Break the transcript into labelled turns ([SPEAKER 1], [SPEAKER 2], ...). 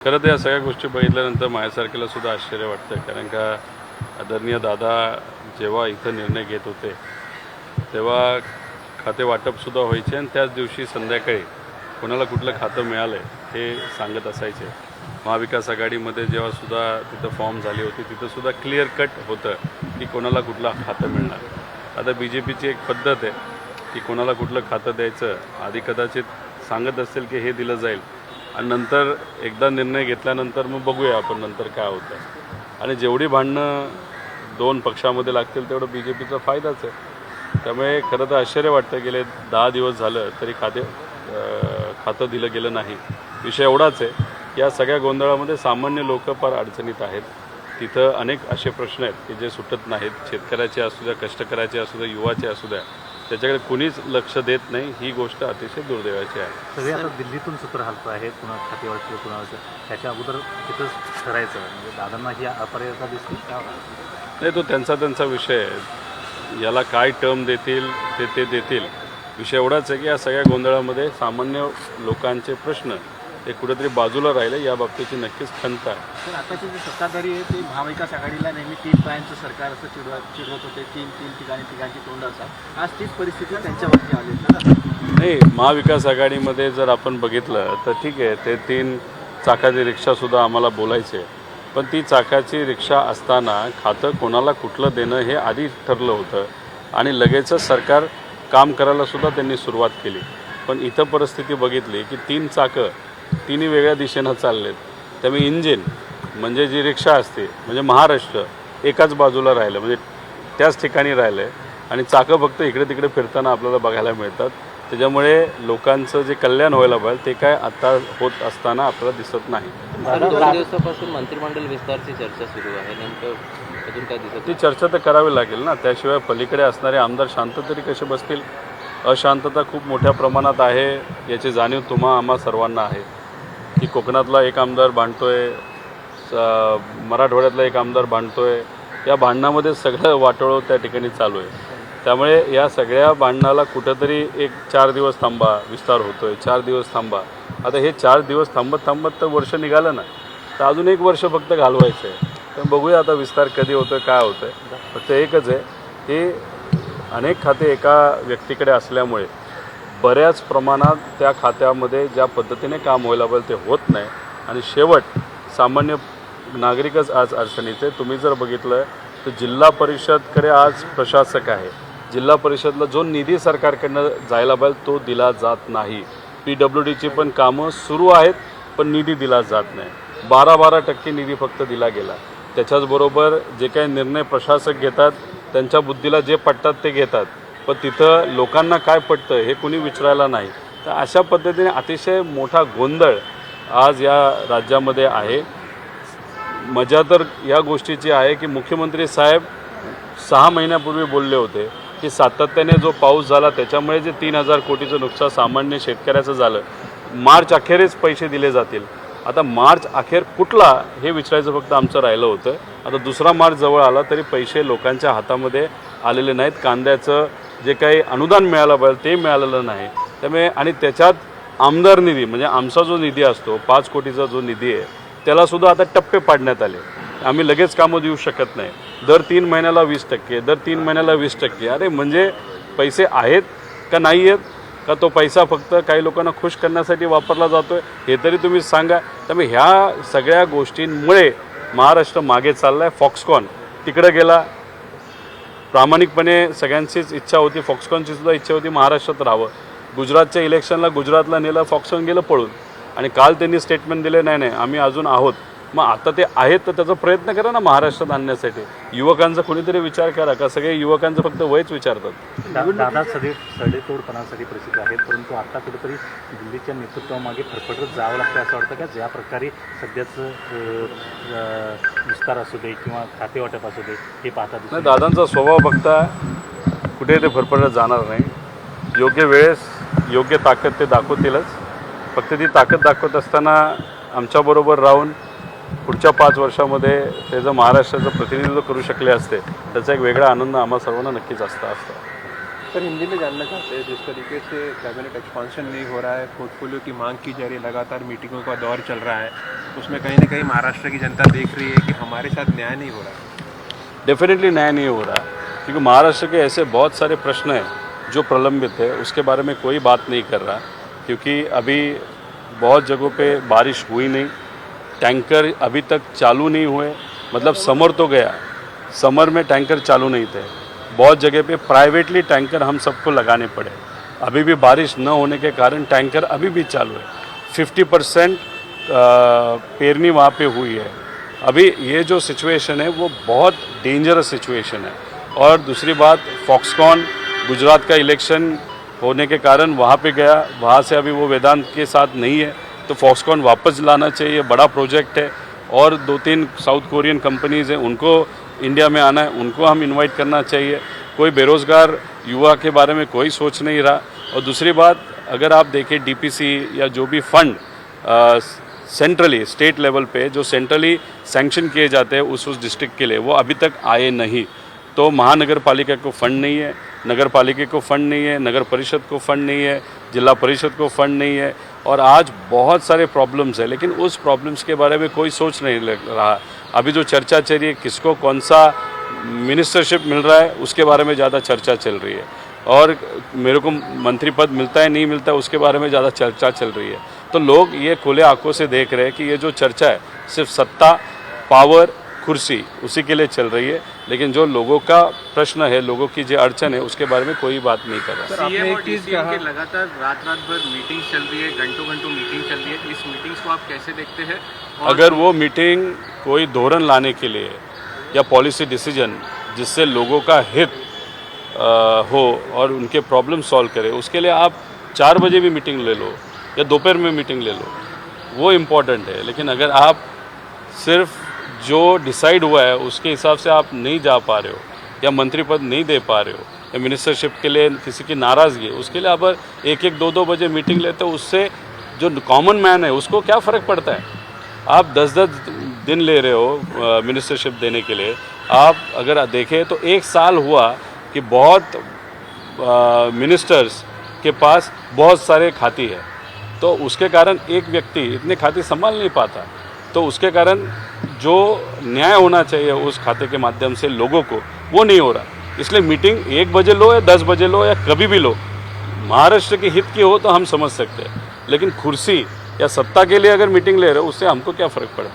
[SPEAKER 1] खरं तर या सगळ्या गोष्टी बघितल्यानंतर माझ्यासारख्याला सुद्धा आश्चर्य वाटतं, कारण का आदरणीय दादा जेव्हा इथं निर्णय घेत होते तेव्हा खाते वाटपसुद्धा व्हायचे आणि त्याच दिवशी संध्याकाळी कोणाला कुठलं खातं मिळालं आहे हे सांगत असायचे. महाविकास आघाडीमध्ये जेव्हा सुद्धा तिथं फॉर्म झाली होती तिथंसुद्धा क्लिअर कट होतं की कोणाला कुठलं खातं मिळणार. आता BJPची एक पद्धत आहे की कोणाला कुठलं खातं द्यायचं आधी कदाचित सांगत असेल की हे दिलं जाईल आणि नंतर एकदा निर्णय घेतल्यानंतर मग बघूया आपण नंतर काय होतं. आणि जेवढी भांडणं दोन पक्षामध्ये लागतील तेवढं BJPचा फायदाच आहे. त्यामुळे खरं तर आश्चर्य वाटतं गेले 10 दिवस झालं तरी खातं दिलं गेलं नाही. विषय एवढाच आहे की या सगळ्या गोंधळामध्ये सामान्य लोक फार अडचणीत आहेत. तिथं अनेक असे प्रश्न आहेत की जे सुटत नाहीत. शेतकऱ्याचे असू द्या, कष्टकऱ्याचे असू द्या, युवाचे असू द्या, त्याच्याकडे कुणीच लक्ष देत नाही. ही गोष्ट अतिशय दुर्दैवाची आहे.
[SPEAKER 2] सगळे आता दिल्लीतून सूत्र हलतं आहे, पुन्हा खातेवाटचं कुणाचं त्याच्या अगोदर तिथंच ठरायचं. म्हणजे दादांना ही अपरियता दिसली का?
[SPEAKER 1] नाही, तो त्यांचा विषय आहे. याला काय टर्म देतील ते देतील. विषय एवढाच आहे की या सगळ्या गोंधळामध्ये सामान्य लोकांचे प्रश्न हे कुठेतरी बाजूला राहिले. या बाबतीची नक्कीच खंत आहे.
[SPEAKER 3] तर आताची जी सत्ताधारी आहे ते महाविकास आघाडीला नेहमी 3 पायांचं सरकार असं चिडवत होते. तीन ठिकाणी तिघांची तोंड असतात. आज तीच परिस्थिती त्यांच्यावरती आली ना.
[SPEAKER 1] नाही, महाविकास आघाडीमध्ये जर आपण बघितलं तर ठीक आहे, ते 3 चाकाची रिक्षासुद्धा आम्हाला बोलायचे. पण ती चाकाची रिक्षा असताना खातं कोणाला कुठलं देणं हे आधी ठरलं होतं आणि लगेचच सरकार काम करायलासुद्धा त्यांनी सुरुवात केली. पण इथं परिस्थिती बघितली की 3 चाकं तिन्ही वेगळ्या दिशेनं चाललेत. त्यामुळे इंजिन म्हणजे जी रिक्षा असते म्हणजे महाराष्ट्र एकाच बाजूला राहिलं, म्हणजे त्याच ठिकाणी राहिलं आहे आणि चाकं फक्त इकडे तिकडे फिरताना आपल्याला बघायला मिळतात. त्याच्यामुळे लोकांचं जे कल्याण व्हायला पाहिजे ते काय आता होत असताना आपल्याला दिसत नाही.
[SPEAKER 4] 2 दिवसापासून मंत्रिमंडळ विस्तारची चर्चा सुरू आहे. नेमकं अजून काय दिसत?
[SPEAKER 1] ती चर्चा तर करावी लागेल ना. त्याशिवाय पलीकडे असणारे आमदार शांत तरी कसे बसतील? अशांतता खूप मोठ्या प्रमाणात आहे. याची जाणीव आम्हा सर्वांना आहे की कोकणातला एक आमदार भांडतोय, मराठवाड्यातला एक आमदार भांडतोय. या भांडणामध्ये सगळं वाटोळं त्या ठिकाणी चालू आहे. त्यामुळे या सगळ्या भांडणाला कुठंतरी एक 4 दिवस थांबा, विस्तार होतोय, 4 दिवस थांबा. आता हे 4 दिवस थांबत तर वर्ष निघालं ना, तर अजून 1 वर्ष फक्त घालवायचं आहे. तर बघूया आता विस्तार कधी होतोय, काय होतंय. फक्त एकच आहे की अनेक खाते एका व्यक्तीकडे असल्यामुळे बऱ्याच प्रमाणात त्या खात्यामध्ये ज्या पद्धतीने काम व्हायला पाहिजे ते होत नाही आणि शेवट सामान्य नागरिकच आज अडचणीत आहे. तुम्ही जर बघितलं तर जिल्हा परिषदकडे आज प्रशासक आहे. जिल्हा परिषदला जो निधी सरकारकडनं जायला पाहिजे तो दिला जात नाही. PWDची पण कामं सुरू आहेत पण निधी दिला जात नाही. 12% निधी फक्त दिला गेला. त्याच्याचबरोबर जे काही निर्णय प्रशासक घेतात त्यांच्या बुद्धीला जे पटतात ते घेतात, पण तिथं लोकांना काय पटतं हे कुणी विचारायला नाही. तर अशा पद्धतीने अतिशय मोठा गोंधळ आज या राज्यामध्ये आहे. मजा तर या गोष्टीची आहे की मुख्यमंत्री साहेब 6 महिन्यापूर्वी बोलले होते की सातत्याने जो पाऊस झाला त्याच्यामुळे जे 3000 कोटीचं नुकसान सामान्य शेतकऱ्याचं झालं, मार्च अखेरीच पैसे दिले जातील. आता मार्च अखेर कुठला हे विचारायचं फक्त आमचं राहिलं होतं. आता 2 मार्च जवळ आला तरी पैसे लोकांच्या हातामध्ये आलेले नाहीत. कांद्याचं जे काही अनुदान मिळालं पाहिजे ते मिळालेलं नाही. त्यामुळे आणि त्याच्यात आमदार निधी म्हणजे आमचा जो निधी असतो 5 कोटीचा जो निधी आहे त्यालासुद्धा आता टप्पे पाडण्यात आले. आम्ही लगेच कामं देऊ शकत नाही. दर 3 महिन्याला 20%, दर 3 महिन्याला 20%. अरे म्हणजे पैसे आहेत का नाही आहेत का तो पैसा फक्त काही लोकांना खुश करण्यासाठी वापरला जातो आहे हे तरी तुम्ही सांगा. त्यामुळे ह्या सगळ्या गोष्टींमुळे महाराष्ट्र मागे चालला आहे. फॉक्सकॉन तिकडं गेला. प्रामाणिकपणे सगळ्यांचीच इच्छा होती, फॉक्सकॉनची सुद्धा इच्छा होती महाराष्ट्रात राहावं. गुजरातच्या इलेक्शनला गुजरातला नेलं, फॉक्सकॉन गेलं पळून. आणि काल त्यांनी स्टेटमेंट दिले नाही आम्ही अजून आहोत. मग आता ते आहेत तर त्याचा प्रयत्न करा ना महाराष्ट्रात आणण्यासाठी. युवकांचा कुणीतरी विचार करा का सगळे युवकांचं फक्त वयच विचारतात.
[SPEAKER 2] दादा सडेतोडपणासाठी प्रसिद्ध आहेत, परंतु आता कुठेतरी दिल्लीच्या नेतृत्वामागे फरफटत जावं लागतं असं वाटतं का? ज्या प्रकारे सध्याचं विस्तार असू दे किंवा खातेवाटप असू दे हे पाहता
[SPEAKER 1] नाही, दादांचा स्वभाव बघता कुठे ते फरफटत जाणार नाही. योग्य वेळेस योग्य ताकद ते दाखवतीलच. फक्त ती ताकद दाखवत असताना आमच्याबरोबर राहून पुढच्या 5 वर्षामध्ये ते जर महाराष्ट्राचं प्रतिनिधित्व करू शकले असते त्याचा एक वेगळा आनंद आम्हा सर्वांना नक्कीच असता.
[SPEAKER 5] सर हिंदी में जानना चाहते हैं, जिस तरीके से कैबिनेट एक्सपांशन नहीं हो रहा है, पोर्टफोलियो की मांग की जा रही है, लगातार मीटिंगों का दौर चल रहा है, उसमें कहीं ना कहीं महाराष्ट्र की जनता देख रही है कि हमारे साथ न्याय नहीं हो रहा है।
[SPEAKER 1] डेफिनेटली न्याय नहीं हो रहा, क्योंकि महाराष्ट्र के ऐसे बहुत सारे प्रश्न हैं जो प्रलंबित है, उसके बारे में कोई बात नहीं कर रहा, क्योंकि अभी बहुत जगहों पे बारिश हुई नहीं, टैंकर अभी तक चालू नहीं हुए, मतलब समर तो गया, समर में टैंकर चालू नहीं थे, बहुत जगह पे प्राइवेटली टैंकर हम सबको लगाने पड़े, अभी भी बारिश न होने के कारण टैंकर अभी भी चालू है, 50% पेरनी वहाँ पे हुई है। अभी ये जो सिचुएशन है वो बहुत डेंजरस सिचुएशन है। और दूसरी बात, फॉक्सकॉन गुजरात का इलेक्शन होने के कारण वहाँ पे गया, वहाँ से अभी वो वेदांत के साथ नहीं है, तो फॉक्सकॉन वापस लाना चाहिए, बड़ा प्रोजेक्ट है। और 2-3 साउथ कोरियन कंपनीज़ हैं, उनको इंडिया में आना है, उनको हम इनवाइट करना चाहिए। कोई बेरोज़गार युवा के बारे में कोई सोच नहीं रहा। और दूसरी बात, अगर आप देखें डीपीसी या जो भी फंड सेंट्रली स्टेट लेवल पे जो सेंट्रली सैंक्शन किए जाते हैं उस डिस्ट्रिक्ट के लिए, वो अभी तक आए नहीं। तो महानगर पालिका को फंड नहीं है, नगर पालिका को फंड नहीं है, नगर परिषद को फंड नहीं है, जिला परिषद को फंड नहीं है, और आज बहुत सारे प्रॉब्लम्स है, लेकिन उस प्रॉब्लम्स के बारे में कोई सोच नहीं लग रहा। अभी जो चर्चा चल रही है किसको कौन सा मिनिस्टरशिप मिल रहा है, उसके बारे में ज़्यादा चर्चा चल रही है, और मेरे को मंत्री पद मिलता है नहीं मिलता है उसके बारे में ज़्यादा चर्चा चल रही है। तो लोग ये खुले आंखों से देख रहे हैं कि ये जो चर्चा है सिर्फ सत्ता, पावर, कुर्सी उसी के लिए चल रही है, लेकिन जो लोगों का प्रश्न है, लोगों की जो अड़चन है, उसके बारे में कोई बात नहीं कर रहा।
[SPEAKER 3] सीएम और डीसीएम के लगातार रात भर मीटिंग चल रही है, घंटों मीटिंग चल रही है, इस मीटिंग्स को आप कैसे देखते हैं?
[SPEAKER 1] अगर वो मीटिंग कोई धोरण लाने के लिए या पॉलिसी डिसीजन जिससे लोगों का हित हो और उनके प्रॉब्लम सॉल्व करे, उसके लिए आप 4 बजे भी मीटिंग ले लो या दोपहर में मीटिंग ले लो, वो इम्पॉर्टेंट है। लेकिन अगर आप सिर्फ जो डिसाइड हुआ है उसके हिसाब से आप नहीं जा पा रहे हो, या मंत्री पद नहीं दे पा रहे हो, या मिनिस्टरशिप के लिए किसी की नाराज़गी है, उसके लिए आप 1-1, 2-2 बजे मीटिंग लेते हो, उससे जो कॉमन मैन है उसको क्या फ़र्क पड़ता है? आप 10-10 दिन ले रहे हो मिनिस्टरशिप देने के लिए। आप अगर देखें तो 1 साल हुआ कि बहुत मिनिस्टर्स के पास बहुत सारे खाते हैं, तो उसके कारण एक व्यक्ति इतने खाते संभाल नहीं पाता, तो उसके कारण जो न्याय होना चाहिए उस खाते के माध्यम से लोगों को, वो नहीं हो रहा। इसलिए मीटिंग 1 बजे लो या 10 बजे लो या कभी भी लो, महाराष्ट्र के हित की हो तो हम समझ सकते हैं, लेकिन कुर्सी या सत्ता के लिए अगर मीटिंग ले रहे हो उससे हमको क्या फ़र्क पड़ता है?